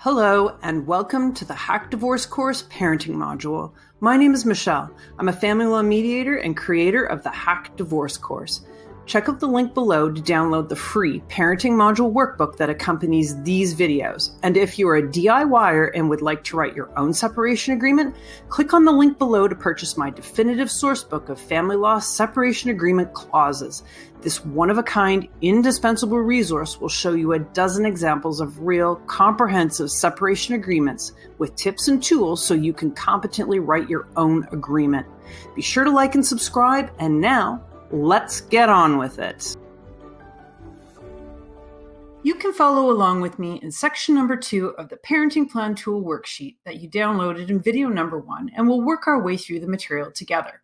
Hello, and welcome to the Hack Divorce Course Parenting Module. My name is Michelle. I'm a family law mediator and creator of the Hack Divorce Course. Check out the link below to download the free parenting module workbook that accompanies these videos. And if you are a DIYer and would like to write your own separation agreement, click on the link below to purchase my definitive sourcebook of family law separation agreement clauses. This one-of-a-kind, indispensable resource will show you a dozen examples of real, comprehensive separation agreements with tips and tools so you can competently write your own agreement. Be sure to like and subscribe, and now, let's get on with it. You can follow along with me in section number 2 of the Parenting Plan Tool worksheet that you downloaded in video number 1, and we'll work our way through the material together.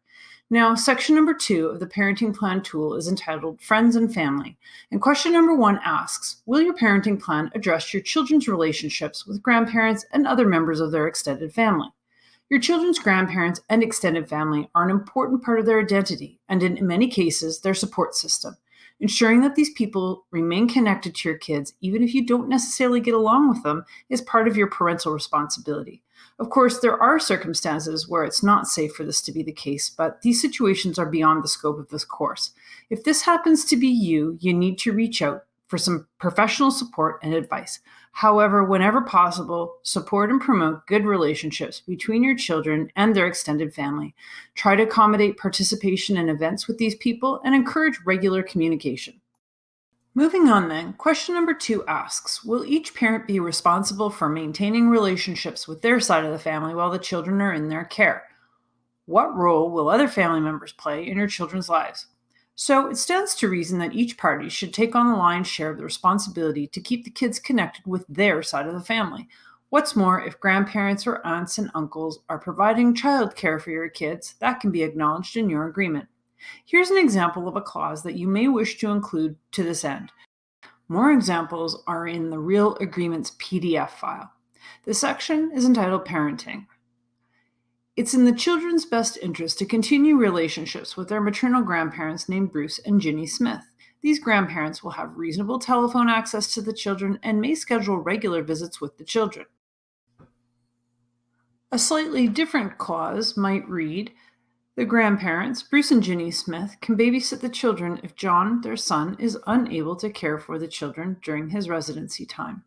Now, section number 2 of the Parenting Plan Tool is entitled Friends and Family, and question number 1 asks, will your parenting plan address your children's relationships with grandparents and other members of their extended family? Your children's grandparents and extended family are an important part of their identity and, in many cases, their support system. Ensuring that these people remain connected to your kids, even if you don't necessarily get along with them, is part of your parental responsibility. Of course, there are circumstances where it's not safe for this to be the case, but these situations are beyond the scope of this course. If this happens to be you, you need to reach out for some professional support and advice. However, whenever possible, support and promote good relationships between your children and their extended family. Try to accommodate participation in events with these people and encourage regular communication. Moving on then, question number 2 asks, will each parent be responsible for maintaining relationships with their side of the family while the children are in their care? What role will other family members play in your children's lives? So it stands to reason that each party should take on the lion's share of the responsibility to keep the kids connected with their side of the family. What's more, if grandparents or aunts and uncles are providing childcare for your kids, that can be acknowledged in your agreement. Here's an example of a clause that you may wish to include to this end. More examples are in the Real Agreements PDF file. The section is entitled Parenting. It's in the children's best interest to continue relationships with their maternal grandparents named Bruce and Ginny Smith. These grandparents will have reasonable telephone access to the children and may schedule regular visits with the children. A slightly different clause might read, the grandparents, Bruce and Ginny Smith, can babysit the children if John, their son, is unable to care for the children during his residency time.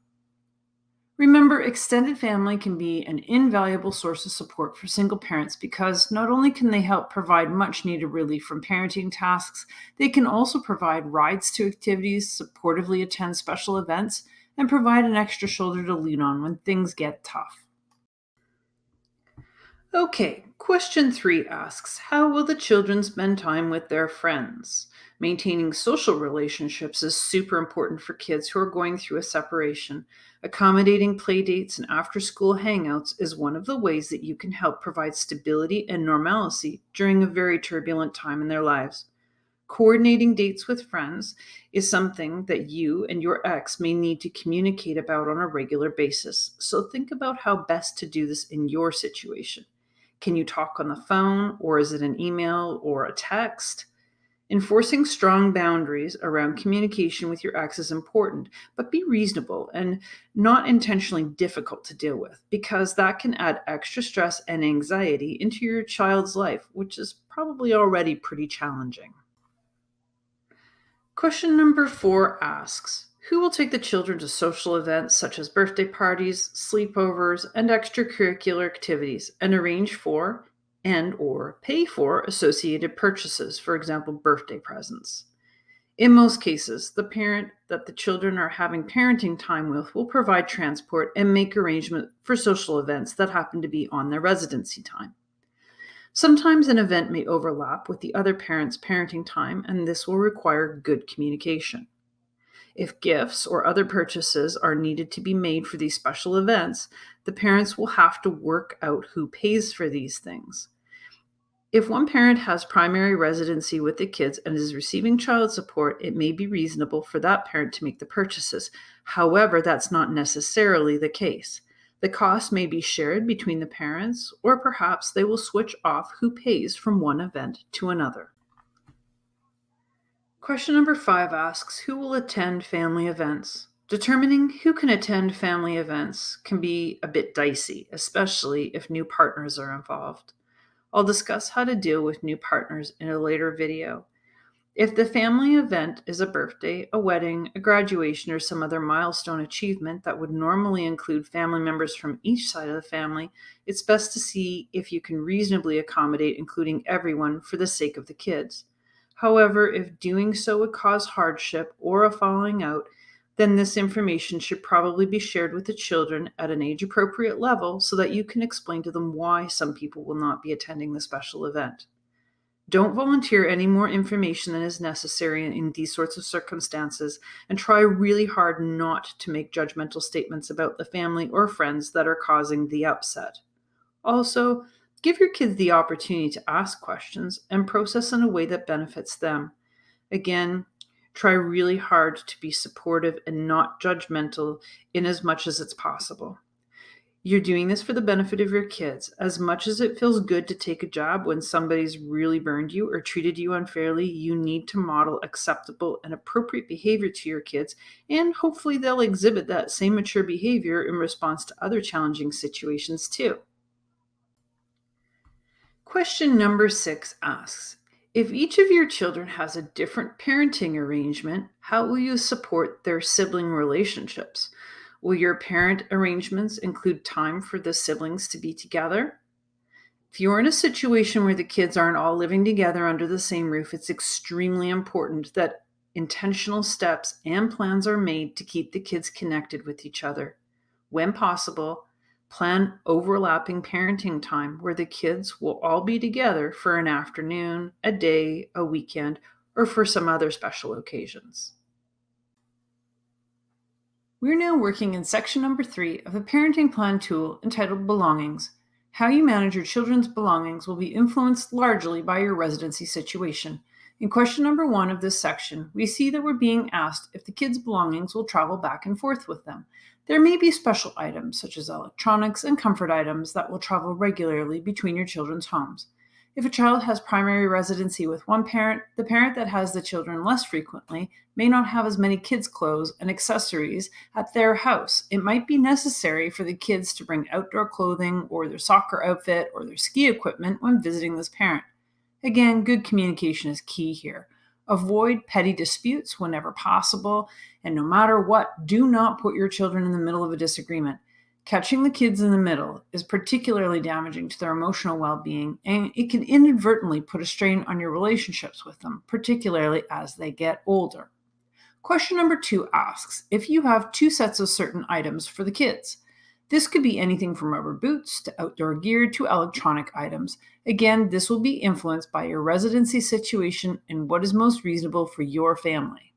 Remember, extended family can be an invaluable source of support for single parents because not only can they help provide much-needed relief from parenting tasks, they can also provide rides to activities, supportively attend special events, and provide an extra shoulder to lean on when things get tough. Okay, question 3 asks, how will the children spend time with their friends? Maintaining social relationships is super important for kids who are going through a separation. Accommodating play dates and after-school hangouts is one of the ways that you can help provide stability and normalcy during a very turbulent time in their lives. Coordinating dates with friends is something that you and your ex may need to communicate about on a regular basis, so think about how best to do this in your situation. Can you talk on the phone, or is it an email or a text? Enforcing strong boundaries around communication with your ex is important, but be reasonable and not intentionally difficult to deal with, because that can add extra stress and anxiety into your child's life, which is probably already pretty challenging. Question number 4 asks, who will take the children to social events such as birthday parties, sleepovers, and extracurricular activities and arrange for and/or pay for associated purchases, for example, birthday presents? In most cases, the parent that the children are having parenting time with will provide transport and make arrangement for social events that happen to be on their residency time. Sometimes an event may overlap with the other parent's parenting time, and this will require good communication. If gifts or other purchases are needed to be made for these special events, the parents will have to work out who pays for these things. If one parent has primary residency with the kids and is receiving child support, it may be reasonable for that parent to make the purchases. However, that's not necessarily the case. The cost may be shared between the parents, or perhaps they will switch off who pays from one event to another. Question number 5 asks, who will attend family events? Determining who can attend family events can be a bit dicey, especially if new partners are involved. I'll discuss how to deal with new partners in a later video. If the family event is a birthday, a wedding, a graduation, or some other milestone achievement that would normally include family members from each side of the family, it's best to see if you can reasonably accommodate including everyone for the sake of the kids. However, if doing so would cause hardship or a falling out, then this information should probably be shared with the children at an age-appropriate level so that you can explain to them why some people will not be attending the special event. Don't volunteer any more information than is necessary in these sorts of circumstances, and try really hard not to make judgmental statements about the family or friends that are causing the upset. Also, give your kids the opportunity to ask questions and process in a way that benefits them. Again, try really hard to be supportive and not judgmental in as much as it's possible. You're doing this for the benefit of your kids. As much as it feels good to take a jab when somebody's really burned you or treated you unfairly, you need to model acceptable and appropriate behavior to your kids, and hopefully they'll exhibit that same mature behavior in response to other challenging situations too. Question number 6 asks, if each of your children has a different parenting arrangement, how will you support their sibling relationships? Will your parent arrangements include time for the siblings to be together? If you're in a situation where the kids aren't all living together under the same roof, it's extremely important that intentional steps and plans are made to keep the kids connected with each other. When possible, plan overlapping parenting time where the kids will all be together for an afternoon, a day, a weekend, or for some other special occasions. We're now working in section number 3 of the parenting plan tool entitled Belongings. How you manage your children's belongings will be influenced largely by your residency situation. In question number 1 of this section, we see that we're being asked if the kids' belongings will travel back and forth with them. There may be special items, such as electronics and comfort items, that will travel regularly between your children's homes. If a child has primary residency with one parent, the parent that has the children less frequently may not have as many kids' clothes and accessories at their house. It might be necessary for the kids to bring outdoor clothing or their soccer outfit or their ski equipment when visiting this parent. Again, good communication is key here. Avoid petty disputes whenever possible, and no matter what, do not put your children in the middle of a disagreement. Catching the kids in the middle is particularly damaging to their emotional well-being, and it can inadvertently put a strain on your relationships with them, particularly as they get older. Question number 2 asks if you have 2 sets of certain items for the kids. This could be anything from rubber boots to outdoor gear to electronic items. Again, this will be influenced by your residency situation and what is most reasonable for your family.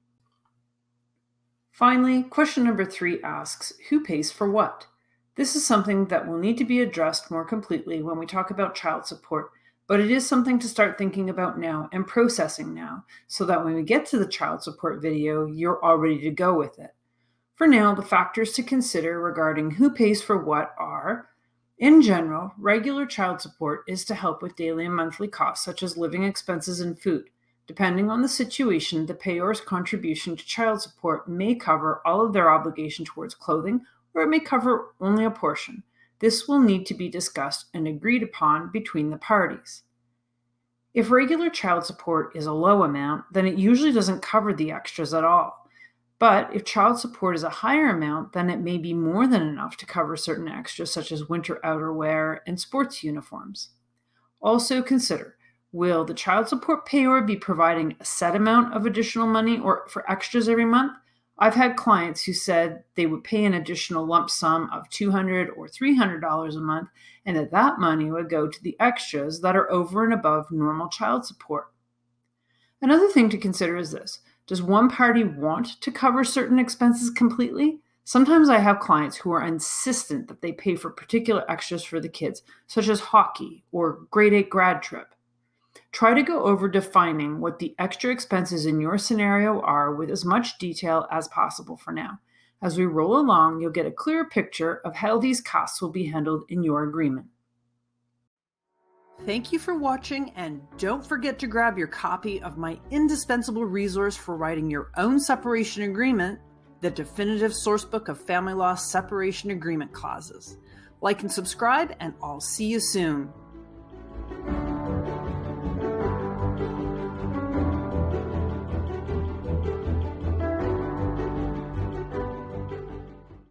Finally, question number 3 asks, who pays for what? This is something that will need to be addressed more completely when we talk about child support, but it is something to start thinking about now and processing now, so that when we get to the child support video, you're all ready to go with it. For now, the factors to consider regarding who pays for what are, in general, regular child support is to help with daily and monthly costs such as living expenses and food. Depending on the situation, the payor's contribution to child support may cover all of their obligation towards clothing, or it may cover only a portion. This will need to be discussed and agreed upon between the parties. If regular child support is a low amount, then it usually doesn't cover the extras at all. But if child support is a higher amount, then it may be more than enough to cover certain extras such as winter outerwear and sports uniforms. Also consider, will the child support payor be providing a set amount of additional money or for extras every month? I've had clients who said they would pay an additional lump sum of $200 or $300 a month, and that money would go to the extras that are over and above normal child support. Another thing to consider is this. Does one party want to cover certain expenses completely? Sometimes I have clients who are insistent that they pay for particular extras for the kids, such as hockey or grade 8 grad trip. Try to go over defining what the extra expenses in your scenario are with as much detail as possible for now. As we roll along, you'll get a clearer picture of how these costs will be handled in your agreement. Thank you for watching, and don't forget to grab your copy of my indispensable resource for writing your own separation agreement, the definitive sourcebook of family law separation agreement clauses. Like and subscribe, and I'll see you soon.